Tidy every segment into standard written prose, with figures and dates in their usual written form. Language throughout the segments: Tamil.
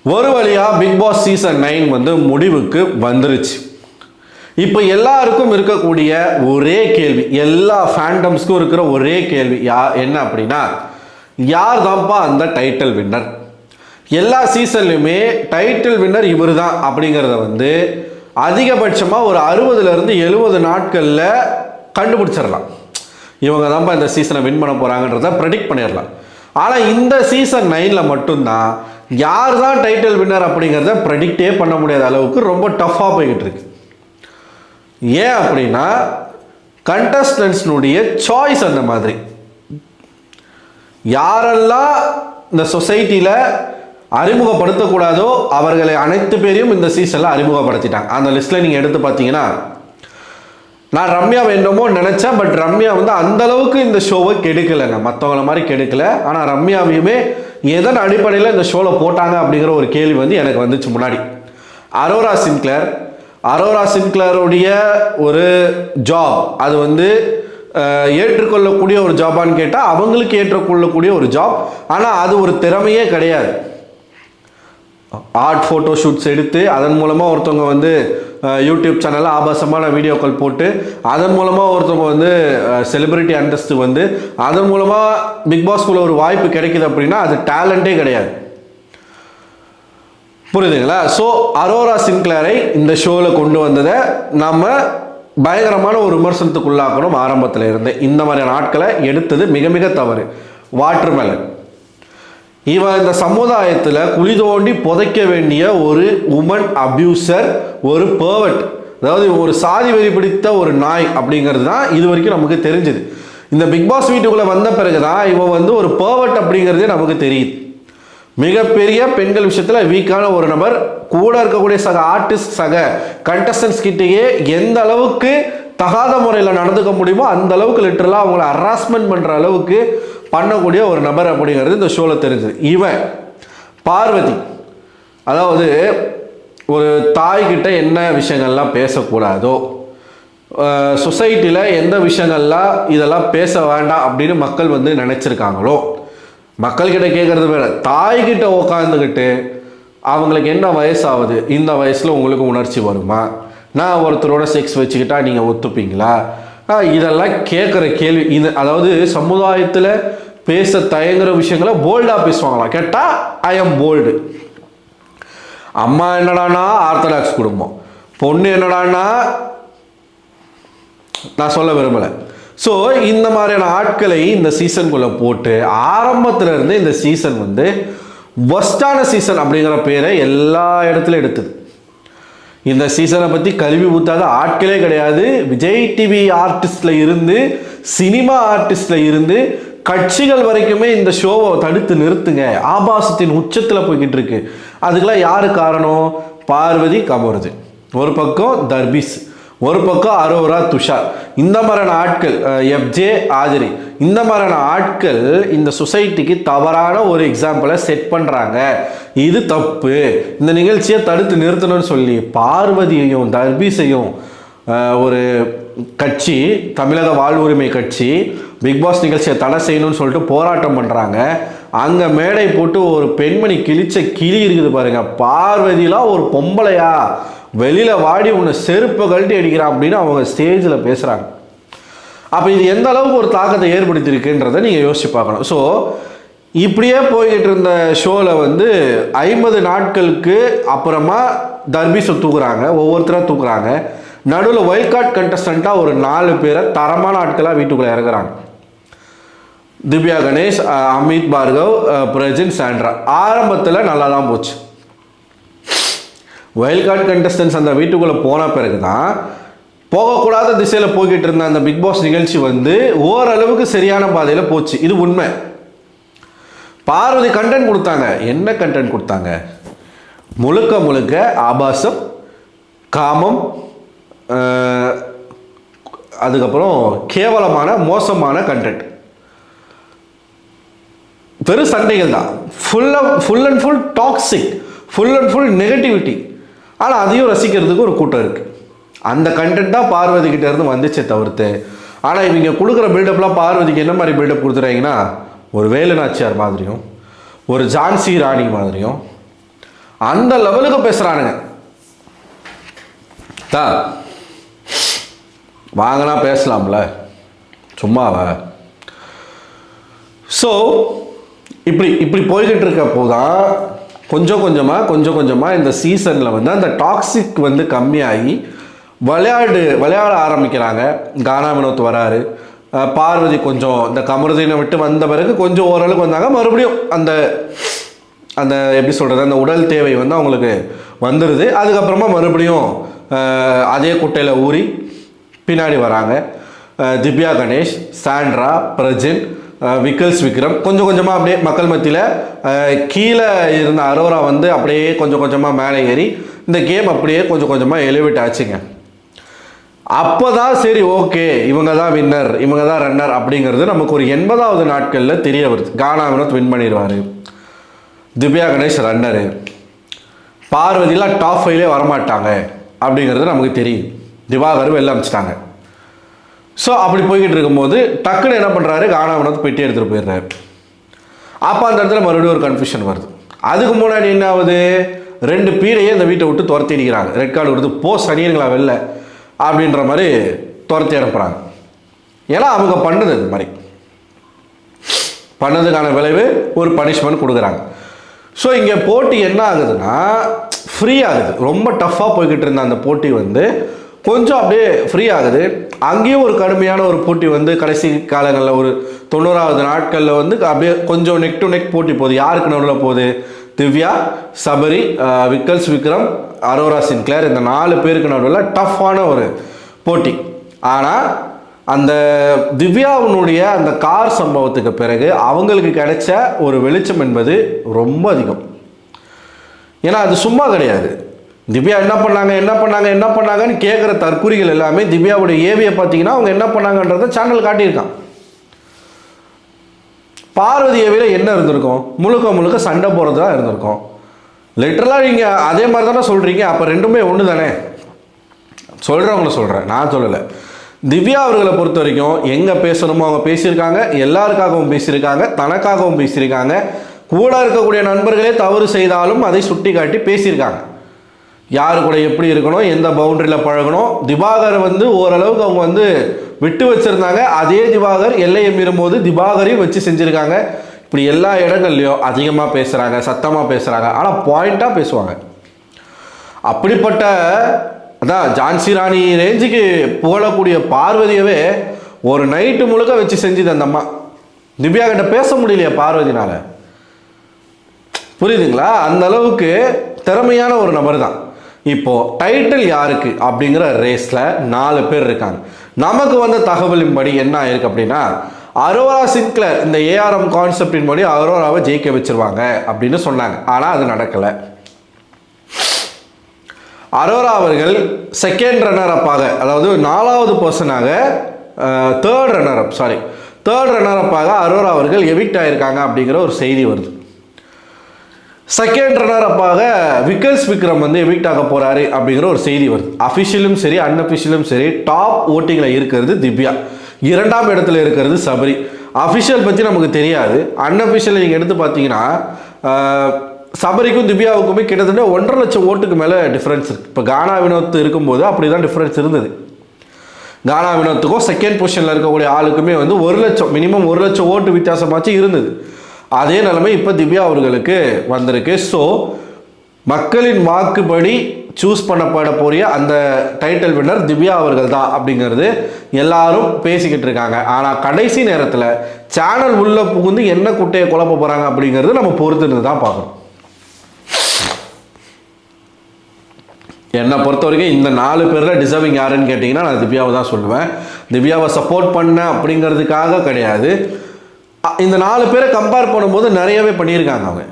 ஒரு வழியா பிக் பாஸ் சீசன் 9 வந்து முடிவுக்கு வந்துருச்சு. இப்போ எல்லாருக்கும் இருக்கக்கூடிய ஒரே கேள்வி, எல்லா ஃபேண்டம்ஸ்க்கும் இருக்கிற ஒரே கேள்வி என்ன அப்படின்னா, யார் தான்ப்பா அந்த டைட்டில் வின்னர்? எல்லா சீசன்லையுமே டைட்டில் வின்னர் இவர் தான் அப்படிங்கிறத வந்து அதிகபட்சமாக ஒரு 60லேருந்து 70 நாட்களில் கண்டுபிடிச்சிடலாம். இவங்க தான்ப்பா இந்த சீசனை வின் பண்ண போகிறாங்கன்றத ப்ரெடிக்ட் பண்ணிடலாம். ஆனால் இந்த சீசன் 9ல் மட்டும்தான் யார் தான் டைட்டில் வின்னர் அப்படிங்கிறத ப்ரெடிக்டே பண்ண முடியாத அளவுக்கு ரொம்ப டஃப்பாக போய்கிட்டு இருக்கு. ஏன் அப்படின்னா கண்டஸ்டன்ட்ஸ்னுடைய சாய்ஸ் அந்த மாதிரி. யாரெல்லாம் இந்த சொசைட்டியில் அறிமுகப்படுத்தக்கூடாதோ அவர்களை அனைத்து பேரையும் இந்த சீசனில் அறிமுகப்படுத்திட்டாங்க. அந்த லிஸ்ட்டில் நீங்கள் எடுத்து பார்த்தீங்கன்னா, நான் ரம்யா வேண்டுமோ நினச்சேன், பட் ரம்யா வந்து அந்த அளவுக்கு இந்த ஷோவை கெடுக்கலைங்க, மற்றவங்கள மாதிரி கெடுக்கல. ஆனால் ரம்யாவையுமே எதன் அடிப்படையில் இந்த ஷோவில் போட்டாங்க அப்படிங்கிற ஒரு கேள்வி வந்து எனக்கு வந்துச்சு முன்னாடி. அரோரா சின்க்ளருடைய ஒரு ஜாப், அது வந்து ஏற்றுக்கொள்ளக்கூடிய ஒரு ஜாபான்னு கேட்டால் அவங்களுக்கு ஏற்றுக்கொள்ளக்கூடிய ஒரு ஜாப். ஆனால் அது ஒரு திறமையே கிடையாது. ஆர்ட் ஃபோட்டோ ஷூட்ஸ் எடுத்து அதன் மூலமாக ஒருத்தவங்க வந்து யூடியூப் சேனலில் ஆபாசமான வீடியோக்கள் போட்டு அதன் மூலமாக ஒருத்தவங்க வந்து செலிபிரிட்டி அந்தஸ்து வந்து அதன் மூலமாக பிக் பாஸ்குள்ள ஒரு வாய்ப்பு கிடைக்குது அப்படின்னா அது டேலண்டே கிடையாது. புரியுதுங்களா? ஸோ அரோரா சின்க்ளரை இந்த ஷோவில் கொண்டு வந்ததை நம்ம பயங்கரமான ஒரு விமர்சனத்துக்குள்ளாக்கணும். ஆரம்பத்தில் இருந்து இந்த மாதிரியான ஆட்களை எடுத்தது மிக மிக தவறு. வாட்டர்மெலன் இவன் இந்த சமுதாயத்தில் குழி தோண்டி புதைக்க வேண்டிய ஒரு உமன் அபியூசர், ஒரு பெர்வர்ட், அதாவது ஒரு சாதி வெறி பிடித்த ஒரு நாய் அப்படிங்கிறது தான் இது வரைக்கும் நமக்கு தெரிஞ்சுது. இந்த பிக் பாஸ் வீட்டுக்குள்ளே வந்த பிறகு தான் இவன் வந்து ஒரு பெர்வர்ட் அப்படிங்கிறதே நமக்கு தெரியுது. மிகப்பெரிய பெண்கள் விஷயத்தில் வீக்கான ஒரு நபர், கூட இருக்கக்கூடிய சக ஆர்டிஸ்ட் சக கண்டஸ்டன்ஸ் கிட்டேயே எந்த அளவுக்கு தகாத முறையில் நடந்துக்க முடியுமோ அந்த அளவுக்கு லிட்டரலாக அவங்கள ஹராஸ்மெண்ட் பண்ணுற அளவுக்கு பண்ணக்கூடிய ஒரு நபர் அப்படிங்கிறது இந்த ஷோவில் தெரிஞ்சது. இவன் பார்வதி, அதாவது ஒரு தாய்கிட்ட என்ன விஷயங்கள்லாம் பேசக்கூடாதோ, சொசைட்டியில் எந்த விஷயங்கள்லாம் இதெல்லாம் பேச வேண்டாம் அப்படின்னு மக்கள் வந்து நினச்சிருக்காங்களோ, மக்கள்கிட்ட கேட்குறது வேற, தாய்கிட்ட உக்காந்துக்கிட்டு அவங்களுக்கு என்ன வயசாகுது, இந்த வயசில் உங்களுக்கு உணர்ச்சி வருமா, நான் ஒருத்தரோட செக்ஸ் வச்சுக்கிட்டா நீங்கள் ஒத்துப்பீங்களா, இதெல்லாம் கேட்குற கேள்வி. இது அதாவது சமுதாயத்தில் பேச தயங்குற விஷயங்களை போல்டாக பேசுவாங்களாம். கேட்டால் ஐ எம் போல்டு. அம்மா என்னடானா ஆர்த்தடாக்ஸ் குடும்பம், பொண்ணு என்னடானா நான் சொல்ல விரும்பலை. ஸோ இந்த மாதிரியான ஆட்களை இந்த சீசனுக்குள்ளே போட்டு ஆரம்பத்தில் இருந்து இந்த சீசன் வந்து ஒஸ்டான சீசன் அப்படிங்கிற பேரை எல்லா இடத்துலையும் எடுத்தது. இந்த சீசனை பற்றி கல்வி ஊற்றாத ஆட்களே கிடையாது. விஜய் டிவி ஆர்டிஸ்டில் இருந்து சினிமா ஆர்டிஸ்டில் இருந்து கட்சிகள் வரைக்குமே இந்த ஷோவை தடுத்து நிறுத்துங்க, ஆபாசத்தின் உச்சத்தில் போய்கிட்டு இருக்கு. அதுக்கெல்லாம் யார் காரணம்? பார்வதி கமருது ஒரு பக்கம், தர்பீஸ் ஒரு பக்கம், அரோரா துஷார், இந்த மாதிரியான ஆட்கள், எஃப்ஜே ஆஜரி, இந்த மாதிரியான ஆட்கள் இந்த சொசைட்டிக்கு தவறான ஒரு எக்ஸாம்பிளை செட் பண்ணுறாங்க. இது தப்பு, இந்த நிகழ்ச்சியை தடுத்து நிறுத்தணும்னு சொல்லி பார்வதியையும் தர்பீஸையும் ஒரு கட்சி, தமிழக வாழ்வுரிமை கட்சி, பிக் பாஸ் நிகழ்ச்சியை தடை செய்யணும்னு சொல்லிட்டு போராட்டம் பண்ணுறாங்க. அங்கே மேடை போட்டு ஒரு பெண்மணி கிழிச்ச கிளி இருக்குது பாருங்க, பார்வதிலாம் ஒரு பொம்பளையா, வெளியில் வாடி உன்னை செருப்பை கழட்டி அடிக்கிறான் அப்படின்னு அவங்க ஸ்டேஜில் பேசுகிறாங்க. அப்போ இது எந்த அளவுக்கு ஒரு தாக்கத்தை ஏற்படுத்தியிருக்குன்றதை நீங்கள் யோசிச்சு பார்க்கணும். ஸோ இப்படியே போய்கிட்டு இருந்த ஷோவில் வந்து 50 நாட்களுக்கு அப்புறமா தர்பீஸை தூக்குறாங்க, ஒவ்வொருத்தராக தூக்குறாங்க. நடுவில் வைல்ட் கார்டு கண்டஸ்டண்ட்டாக ஒரு 4 பேரை தரமான ஆட்களாக வீட்டுக்குள்ளே இறங்குறாங்க. திவ்யா கணேஷ், அமித் பார்கவ், பிரஜின், சாண்ட்ரா. ஆரம்பத்தில் நல்லா தான் போச்சு. வைல்ட் கார்டு கண்டஸ்டன்ஸ் அந்த வீட்டுக்குள்ளே போன பிறகு தான் போகக்கூடாத திசையில் போய்கிட்டு இருந்த அந்த பிக் பாஸ் நிகழ்ச்சி வந்து ஓரளவுக்கு சரியான பாதையில் போச்சு. இது உண்மை. பார்வதி கண்டென்ட் கொடுத்தாங்க. என்ன கண்டென்ட் கொடுத்தாங்க? முழுக்க முழுக்க ஆபாசம், காமம், அதுக்கப்புறம் கேவலமான மோசமான கண்டென்ட், வெறும் சண்டைகள் தான். Full and full toxic, full and full negativity. ஆனால் அதையும் ரசிக்கிறதுக்கு ஒரு கூட்டம் இருக்குது. அந்த கண்டென்ட் தான் பார்வதி கிட்ட இருந்து வந்துச்சே தவிர்த்து. ஆனால் இவங்க கொடுக்குற பில்டப்லாம் பார்வதிக்கு என்ன மாதிரி பில்டப் கொடுத்துறாங்கன்னா, ஒரு வேலுநாச்சியார் மாதிரியும், ஒரு ஜான்சி ராணி மாதிரியும், அந்த லெவலுக்கு பேசுகிறானுங்க. வாங்கினா பேசலாம்ல, சும்மாவா? ஸோ இப்படி போய்கிட்டு இருக்கப்போ தான் கொஞ்சம் கொஞ்சமாக இந்த சீசனில் வந்து அந்த டாக்ஸிக் வந்து கம்மியாகி விளையாட ஆரம்பிக்கிறாங்க. கானா வினோத் வராரு, பார்வதி கொஞ்சம் இந்த கமருதீனை விட்டு வந்த பிறகு கொஞ்சம் ஓரளவுக்கு வந்தாங்க. மறுபடியும் அந்த அந்த எப்படி சொல்கிறது, அந்த உடல் தேவை வந்து அவங்களுக்கு வந்துடுது. அதுக்கப்புறமா மறுபடியும் அதே குட்டையில் ஊறி பின்னாடி வராங்க. திவ்யா கணேஷ், சாண்ட்ரா, பிரஜின், விக்கல்ஸ் விக்ரம் கொஞ்சம் கொஞ்சமாக அப்படியே மக்கள் மத்தியில் கீழே இருந்த அரோரா வந்து அப்படியே கொஞ்சம் கொஞ்சமாக மேலே ஏறி இந்த கேம் அப்படியே கொஞ்சம் கொஞ்சமாக எலிவேட் ஆச்சுங்க. அப்போ தான் சரி ஓகே இவங்க தான் வின்னர், இவங்க தான் ரன்னர் அப்படிங்கிறது நமக்கு ஒரு 80வது நாட்களில் தெரிய வருது. கானா வினோத் வின் பண்ணிடுவார், திவ்யா கணேஷ் ரன்னரு, பார்வதிலாம் டாப் 5லே வரமாட்டாங்க அப்படிங்கிறது நமக்கு தெரியும். திவாகர் வெளில அமிச்சிட்டாங்க. ஸோ அப்படி போய்கிட்டு இருக்கும்போது டக்குன்னு என்ன பண்ணுறாரு, கானா வினோத் பெட்டி எடுத்துகிட்டு போயிடுறாரு. அப்போ அந்த இடத்துல மறுபடியும் ஒரு கன்ஃபியூஷன் வருது. அதுக்கு முன்னாடி என்ன ஆகுது, 2 பீடையே இந்த வீட்டை விட்டு துரத்தி அடிக்கிறாங்க. ரெட் கார்டு கொடுத்து போ சனியங்களா வெளில அப்படின்ற மாதிரி துரத்தி அனுப்புகிறாங்க. ஏன்னா அவங்க பண்ணது இது மாதிரி பண்ணதுக்கான விளைவு ஒரு பனிஷ்மெண்ட் கொடுக்குறாங்க. ஸோ இங்கே போட்டி என்ன ஆகுதுன்னா ஃப்ரீ ஆகுது. ரொம்ப டஃப்பாக போய்கிட்டு இருந்த அந்த போட்டி வந்து கொஞ்சம் அப்படியே ஃப்ரீ ஆகுது. அங்கேயும் ஒரு கடுமையான ஒரு போட்டி வந்து கடைசி காலங்களில் ஒரு 90வது நாட்களில் வந்து அப்படியே கொஞ்சம் நெக் டு நெக் போட்டி போகுது. யாருக்கு நடுவில் போகுது, திவ்யா, சபரி, விக்கல்ஸ் விக்ரம், அரோரா சின்க்ளேர், இந்த 4 பேருக்கு நடுவில் டஃப்பான ஒரு போட்டி. ஆனால் அந்த திவ்யாவினுடைய அந்த கார் சம்பவத்துக்கு பிறகு அவங்களுக்கு கிடைச்ச ஒரு வெளிச்சம் என்பது ரொம்ப அதிகம். ஏன்னா அது சும்மா கிடையாது. திவ்யா என்ன பண்ணாங்கன்னு கேட்குற தற்கூறிகள் எல்லாமே திவ்யாவுடைய ஏவியை பார்த்தீங்கன்னா அவங்க என்ன பண்ணாங்கன்றத சேனல் காட்டியிருக்கான். பார்வதி ஏவியில் என்ன இருந்திருக்கும், முழுக்க சண்டை போகிறது தான் இருந்திருக்கும். லிட்டரலாக நீங்கள் அதே மாதிரி தானே சொல்கிறீங்க. அப்போ ரெண்டுமே ஒன்று தானே. சொல்கிறவங்கள சொல்கிறேன், நான் சொல்லலை. திவ்யா அவர்களை பொறுத்த வரைக்கும் எங்கே பேசணுமோ அவங்க பேசியிருக்காங்க, எல்லாருக்காகவும் பேசியிருக்காங்க, தனக்காகவும் பேசியிருக்காங்க. கூட இருக்கக்கூடிய நண்பர்களே தவறு செய்தாலும் அதை சுட்டி காட்டி பேசியிருக்காங்க. யாரு கூட எப்படி இருக்கணும், எந்த பவுண்டரியில் பழகணும். திவாகர் வந்து ஓரளவுக்கு அவங்க வந்து விட்டு வச்சுருந்தாங்க. அதே திவாகர் எல்லையை மீறும்போது திவாகரையும் வச்சு செஞ்சுருக்காங்க. இப்படி எல்லா இடங்கள்லையும் அதிகமாக பேசுகிறாங்க, சத்தமாக பேசுகிறாங்க, ஆனால் பாயிண்ட்டாக பேசுவாங்க. அப்படிப்பட்ட அதான் ஜான்சி ராணி ரேஞ்சுக்கு புகழக்கூடிய பார்வதியவே ஒரு நைட்டு முழுக்க வச்சு செஞ்சுது அந்த அம்மா. திவ்யா கிட்ட பேச முடியலையா பார்வதினால, புரியுதுங்களா? அந்த அளவுக்கு திறமையான ஒரு நபர் தான். இப்போ டைட்டில் யாருக்கு அப்படிங்கிற ரேஸில் 4 பேர் இருக்காங்க. நமக்கு வந்த தகவலின்படி என்ன ஆயிருக்கு அப்படின்னா, அரோரா சின்க்ளேர் இந்த ஏஆர்எம் கான்செப்டின் படி அரோராவை ஜெயிக்க வச்சிருவாங்க அப்படின்னு சொன்னாங்க. ஆனால் அது நடக்கலை. அரோரா அவர்கள் செகண்ட் ரன்னர் அப்பாக, அதாவது 4வது பர்சனாக தேர்ட் ரன்னர் அப்பாக அரோரா அவர்கள் எவிக்ட் ஆகியிருக்காங்க அப்படிங்கிற ஒரு செய்தி வருது. செகண்ட் ரன்னர் அப்பாக விக்கல்ஸ் விக்ரம் வந்து எவிக்ட் ஆக போகிறாரு அப்படிங்கிற ஒரு செய்தி வருது. அஃபிஷியலும் சரி அன்அஃபிஷியலும் சரி டாப் ஓட்டிங்கில் இருக்கிறது திவ்யா, 2ஆம் இடத்துல இருக்கிறது சபரி. அஃபிஷியல் பற்றி நமக்கு தெரியாது. அன்அஃபிஷியல் நீங்கள் எடுத்து பார்த்தீங்கன்னா சபரிக்கும் திவ்யாவுக்குமே கிட்டத்தட்ட 1.5 லட்சம் ஓட்டுக்கு மேலே டிஃப்ரென்ஸ் இருக்குது. இப்போ கானா வினோத் இருக்கும்போது அப்படி தான் டிஃப்ரென்ஸ் இருந்தது. கானா வினோத்துக்கும் செகண்ட் பொசிஷனில் இருக்கக்கூடிய ஆளுக்குமே வந்து 1 லட்சம் மினிமம் 1 லட்சம் ஓட்டு வித்தியாசமாச்சு இருந்தது. அதே நிலைமை இப்போ திவ்யா அவர்களுக்கு வந்திருக்கு. ஸோ மக்களின் வாக்குப்படி சூஸ் பண்ணப்பட போறிய அந்த டைட்டில் வின்னர் திவ்யா அவர்கள் தான் அப்படிங்கிறது எல்லாரும் பேசிக்கிட்டு இருக்காங்க. ஆனால் கடைசி நேரத்தில் சேனல் உள்ள புகுந்து என்ன குட்டையை குழப்ப போகிறாங்க அப்படிங்கிறது நம்ம பொறுத்துன்னு தான் பார்க்கணும். என்னை பொறுத்த வரைக்கும் இந்த 4 பேரில் டிசர்விங் யாருன்னு கேட்டிங்கன்னா நான் திவ்யாவை தான் சொல்லுவேன். திவ்யாவை சப்போர்ட் பண்ண அப்படிங்கிறதுக்காக கிடையாது. இந்த 4 பேரை கம்பேர் பண்ணும்போது நிறையவே பண்ணியிருக்காங்க அவங்க.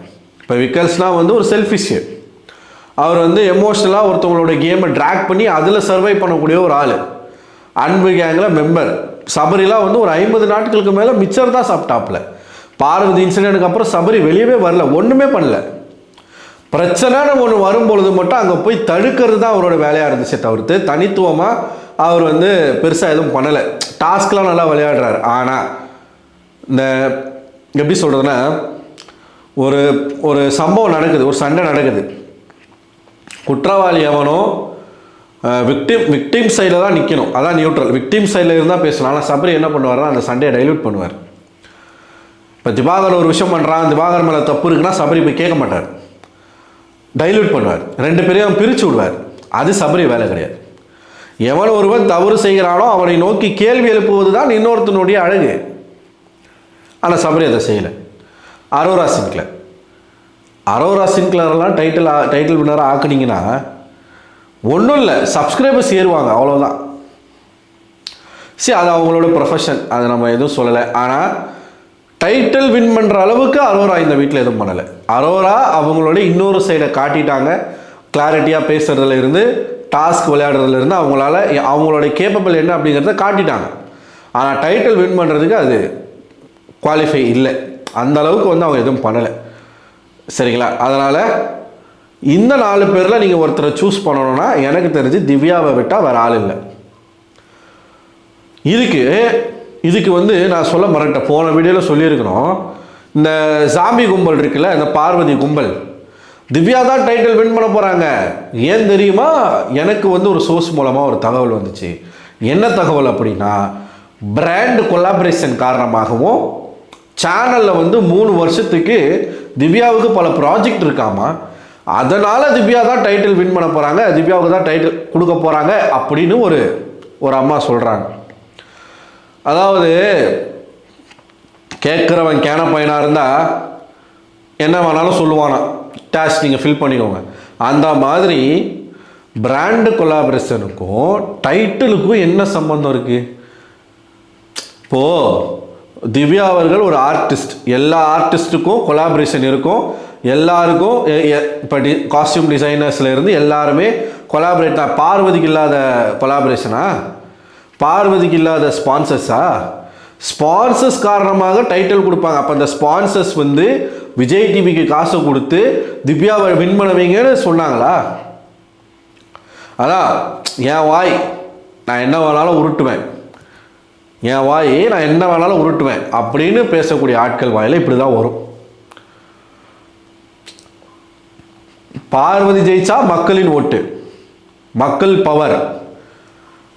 இப்போ விக்கல்ஸ்னால் வந்து ஒரு செல்ஃபிஷ், அவர் வந்து எமோஷ்னலாக ஒருத்தவங்களோட கேமை ட்ராக் பண்ணி அதில் சர்வை பண்ணக்கூடிய ஒரு ஆள். அன்பு கேங்கில் மெம்பர். சபரிலாம் வந்து ஒரு 50 நாட்களுக்கு மேலே மிச்சர் தான் சாப்பிட்டாப்புல. பார்வதி இன்சிடென்ட்டுக்கு அப்புறம் சபரி வெளியவே வரல, ஒன்றுமே பண்ணல. பிரச்சனைன்னு ஒன்று வரும்பொழுது மட்டும் அங்கே போய் தடுக்கிறது தான் அவரோட வேலையாக இருந்துச்சே தவிர்த்து தனித்துவமாக அவர் வந்து பெருசாக எதுவும் பண்ணலை. டாஸ்க்லாம் நல்லா விளையாடுறாரு. ஆனால் இந்த எப்படி சொல்கிறதுனா ஒரு சம்பவம் நடக்குது, ஒரு சண்டை நடக்குது. குற்றவாளி எவனோ விக்டிம் சைடில் தான் நிற்கணும், அதான் நியூட்ரல். விக்டிம் சைடில் இருந்தால் பேசணும். ஆனால் சபரி என்ன பண்ணுவார்னா அந்த சண்டையை டைல்யூட் பண்ணுவார். இப்போ திவாகர் ஒரு விஷயம் பண்ணுறான், திவாகர் மேலே தப்பு இருக்குன்னா சபரி போய் கேட்க மாட்டார், டைல்யூட் பண்ணுவார், ரெண்டு பேரையும் பிரித்து விடுவார். அது சபரி வேலை கிடையாது. எவன் ஒருவன் தவறு செய்கிறானோ அவனை நோக்கி கேள்வி எழுப்புவது தான் இன்னொருத்தனுடைய அழகு. ஆனால் சபரி அதை செய்யலை. அரோரா சின்க்ளர்லாம் டைட்டில் வின்னராக ஆக்குனீங்கன்னா ஒன்றும் இல்லை, சப்ஸ்கிரைபர்ஸ் ஏறுவாங்க, அவ்வளோதான். சரி, அது அவங்களோட ப்ரொஃபஷன், அதை நம்ம எதுவும் சொல்லலை. ஆனால் டைட்டில் வின் பண்ணுற அளவுக்கு அரோரா இந்த வீட்டில் எதுவும் பண்ணலை. அரோரா அவங்களோட இன்னொரு சைடை காட்டிட்டாங்க. கிளாரிட்டியாக பேசுகிறதுல இருந்து, டாஸ்க் விளையாடுறதுல இருந்து அவங்களோட கேப்பபிள் என்ன அப்படிங்கிறத காட்டிட்டாங்க. ஆனால் டைட்டில் வின் பண்ணுறதுக்கு அது குவாலிஃபை இல்லை. அந்த அளவுக்கு அவங்க எதுவும் பண்ணலை. சரிங்களா? அதனால் இந்த 4 பேரில் நீங்கள் ஒருத்தரை சூஸ் பண்ணணும்னா எனக்கு தெரிஞ்சு திவ்யாவை விட்டால் வேறு ஆள் இல்லை. இதுக்கு நான் சொல்ல மறந்துட்டேன், போன வீடியோவில் சொல்லியிருக்கணும். இந்த சாமி கும்பல் இருக்குல்ல, இந்த பார்வதி கும்பல், திவ்யா தான் டைட்டில் வின் பண்ண போகிறாங்க. ஏன் தெரியுமா? எனக்கு ஒரு சோர்ஸ் மூலமாக ஒரு தகவல் வந்துச்சு. என்ன தகவல் அப்படின்னா, பிராண்ட் கொலாபரேஷன் காரணமாகவும் சேனலில் 3 வருஷத்துக்கு திவ்யாவுக்கு பல ப்ராஜெக்ட் இருக்காமா, அதனால் திவ்யா தான் டைட்டில் வின் பண்ண போகிறாங்க, திவ்யாவுக்கு தான் டைட்டில் கொடுக்க போகிறாங்க அப்படின்னு ஒரு அம்மா சொல்கிறாங்க. அதாவது கேட்குறவன் கேன பையனாக இருந்தால் என்ன வேணாலும் சொல்லுவானா, டேஷ் நீங்கள் ஃபில் பண்ணிக்கோங்க. அந்த மாதிரி பிராண்டு கொலாபரேஷனுக்கும் டைட்டிலுக்கும் என்ன சம்பந்தம் இருக்குது? இப்போது திவ்யா அவர்கள் ஒரு ஆர்டிஸ்ட், எல்லா ஆர்டிஸ்ட்டுக்கும் கொலாபரேஷன் இருக்கும். எல்லாருக்கும் இப்போ காஸ்டியூம் டிசைனர்ஸில் இருந்து எல்லாருமே கொலாபரேட். பார்வதிக்கு இல்லாத கொலாபரேஷனா? பார்வதிக்கு இல்லாத ஸ்பான்சர்ஸ் காரணமாக டைட்டில் கொடுப்பாங்க. அப்போ அந்த ஸ்பான்சர்ஸ் விஜய் டிவிக்கு காசு கொடுத்து திவ்யாவை வின் பண்ண வைங்கன்னு சொன்னாங்களா? அதான் என் வாய் நான் என்ன வேணாலும் உருட்டுவேன் அப்படின்னு பேசக்கூடிய ஆட்கள் வாயில இப்படி தான் வரும். பார்வதி ஜெயிச்சா மக்களின் ஓட்டு, மக்கள் பவர்.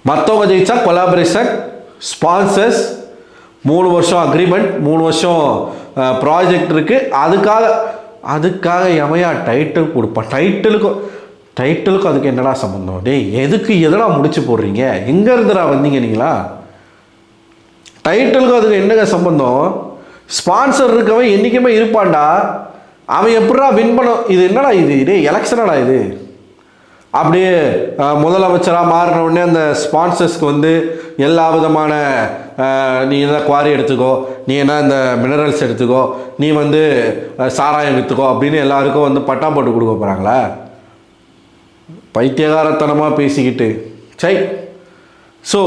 மற்றவங்க ஜெயிச்சா கொலாபரேஷன், ஸ்பான்சர்ஸ், 3 வருஷம் அக்ரிமெண்ட், 3 வருஷம் ப்ராஜெக்ட் இருக்குது. அதுக்காக எமையா டைட்டில் கொடுப்பான்? டைட்டிலுக்கும் அதுக்கு என்னடா சம்பந்தம்? எதுக்கு எதனா முடிச்சு போடுறீங்க? எங்கே இருந்துடா வந்தீங்க நீங்களா? டைட்டிலுக்கும் அதுக்கு என்னங்க சம்பந்தம்? ஸ்பான்சர் இருக்கவன் என்றைக்குமே இருப்பான்டா, அவன் எப்படா வின் பண்ண? இது என்னடா இது எலெக்ஷனடா இது? அப்படியே முதலமைச்சராக மாறின உடனே அந்த ஸ்பான்சர்ஸ்க்கு எல்லா விதமான நீ என்ன குவாரி எடுத்துக்கோ, நீ என்ன இந்த மினரல்ஸ் எடுத்துக்கோ, நீ சாராயம் விற்றுக்கோ அப்படின்னு எல்லாருக்கும் பட்டா போட்டு கொடுக்க போகிறாங்களா? பைத்தியகாரத்தனமாக பேசிக்கிட்டு சை. ஸோ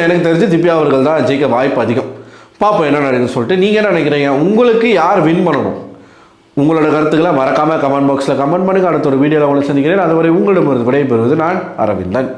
எனக்கு தெரிஞ்சு திவ்யா அவர்கள் தான் ஜெயிக்க வாய்ப்பு அதிகம். பார்ப்போம் என்ன நடக்குதுன்னு சொல்லிட்டு. நீங்கள் என்ன நினைக்கிறீங்க? உங்களுக்கு யார் வின் பண்ணணும்? உங்களோட கருத்துக்களை மறக்காமல் கமெண்ட் பாக்ஸில் கமெண்ட் பண்ணுங்கள். அடுத்த ஒரு வீடியோவில் உங்களை சந்திக்கிறேன். அதுவரை உங்களிடமிருந்து விடைபெறுவது நான் அரவிந்தன்.